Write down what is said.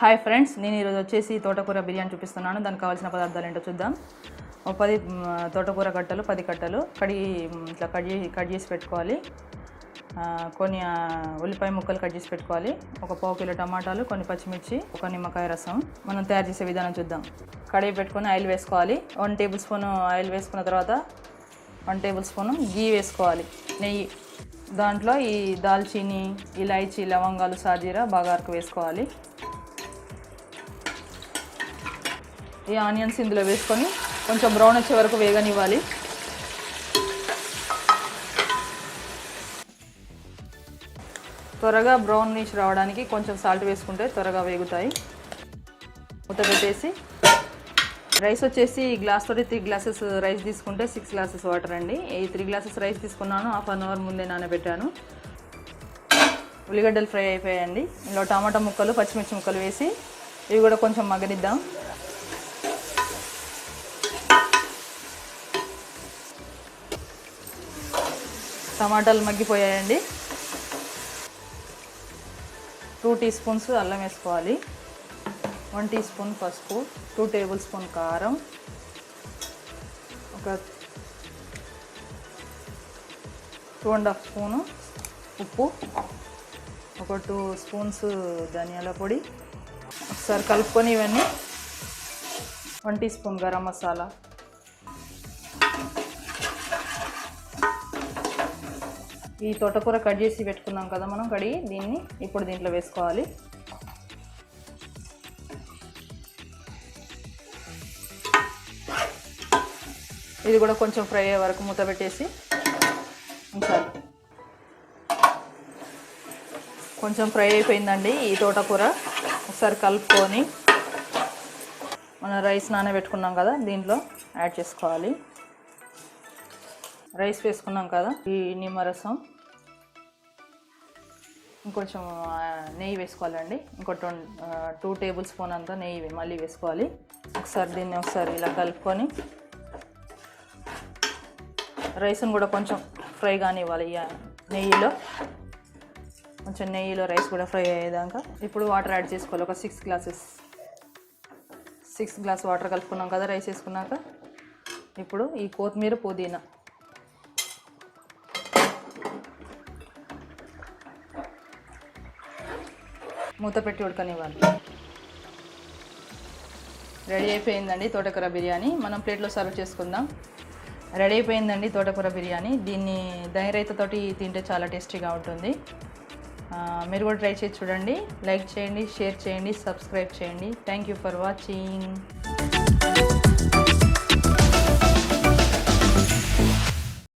Hi friends, నేను ఈరోజు వచ్చేసి తోటకూర బిర్యానీ చూపిస్తున్నాను. దానికి కావాల్సిన పదార్థాలు ఏంటో చూద్దాం. ఒక 10 తోటకూర కట్టలు, 10 కట్టలు ఇట్లా కట్ చేసి పెట్టుకోవాలి. కొన్ని ఉల్లిపాయ ముక్కలు కట్ చేసి పెట్టుకోవాలి. ఒక పావు కిలో టమాటాలు, కొన్ని పచ్చిమిర్చి, ఒక నిమ్మకాయ రసం. మనం తయారు చేసే విధానం చూద్దాం. కడాయి పెట్టుకొని ఆయిల్ వేసుకోవాలి. 1 టేబుల్ స్పూన్ ఆయిల్ వేసుకున్న తర్వాత 1 టేబుల్ స్పూన్ గీ వేసుకోవాలి, నెయ్యి. దాంట్లో ఈ దాల్చీని, ఇలాయచీ, లవంగాలు, సాజీరా బాగా వేసుకోవాలి. ఈ ఆనియన్స్ ఇందులో వేసుకొని కొంచెం బ్రౌన్ వచ్చే వరకు వేగనివ్వాలి. త్వరగా బ్రౌనిష్ రావడానికి కొంచెం సాల్ట్ వేసుకుంటే త్వరగా వేగుతాయి. మూత పెట్టేసి రైస్ వచ్చేసి గ్లాస్ తోటి 3 గ్లాసెస్ రైస్ తీసుకుంటే 6 గ్లాసెస్ వాటర్ అండి. ఈ 3 గ్లాసెస్ రైస్ తీసుకున్నాను. హాఫ్ అన్ అవర్ ముందే నానబెట్టాను. ఉల్లిగడ్డలు ఫ్రై అయిపోయాయండి. ఇందులో టమాటా ముక్కలు, పచ్చిమిర్చి ముక్కలు వేసి ఇవి కూడా కొంచెం మగ్గనిద్దాం. టమాటాలు మగ్గిపోయాయండి. 2 టీ స్పూన్స్ అల్లం వేసుకోవాలి, 1 టీ స్పూన్ పసుపు, 2 టేబుల్ స్పూన్ కారం, ఒక 2.5 స్పూను ఉప్పు, ఒక 2 స్పూన్స్ ధనియాల పొడి. ఒకసారి కలుపుకొని ఇవన్నీ 1 టీ స్పూన్ గరం మసాలా, ఈ తోటకూర కట్ చేసి పెట్టుకున్నాం కదా మనం కడిగి, దీన్ని ఇప్పుడు దీంట్లో వేసుకోవాలి. ఇది కూడా కొంచెం ఫ్రై అయ్యే వరకు మూత పెట్టేసి ఉంచాలి. కొంచెం ఫ్రై అయిపోయిందండి ఈ తోటకూర. ఒకసారి కలుపుకొని మనం రైస్ నానబెట్టుకున్నాం కదా దీంట్లో యాడ్ చేసుకోవాలి. రైస్ వేసుకున్నాం కదా, ఈ నిమ్మరసం, ఇంకొంచెం నెయ్యి వేసుకోవాలండి. ఇంకో 2 టేబుల్ స్పూన్ అంతా నెయ్యి మళ్ళీ వేసుకోవాలి. దీన్ని ఒకసారి ఇలా కలుపుకొని రైస్ని కూడా కొంచెం ఫ్రై కానివ్వాలి. నెయ్యిలో కొంచెం నెయ్యిలో రైస్ కూడా ఫ్రై అయ్యేదాకా. ఇప్పుడు వాటర్ యాడ్ చేసుకోవాలి. ఒక 6 గ్లాస్ వాటర్ కలుపుకున్నాం కదా రైస్ వేసుకున్నాక. ఇప్పుడు ఈ కొత్తిమీర, పుదీనా మూత పెట్టి ఉడకనివ్వాలి. రెడీ అయిపోయిందండి తోటకూర బిర్యానీ. మనం ప్లేట్లో సర్వ్ చేసుకుందాం. రెడీ అయిపోయిందండి తోటకూర బిర్యానీ. దీన్ని రైతాతోటి తింటే చాలా టేస్టీగా ఉంటుంది. మీరు కూడా ట్రై చేసి చూడండి. లైక్ చేయండి, షేర్ చేయండి, సబ్స్క్రైబ్ చేయండి. Thank you for watching.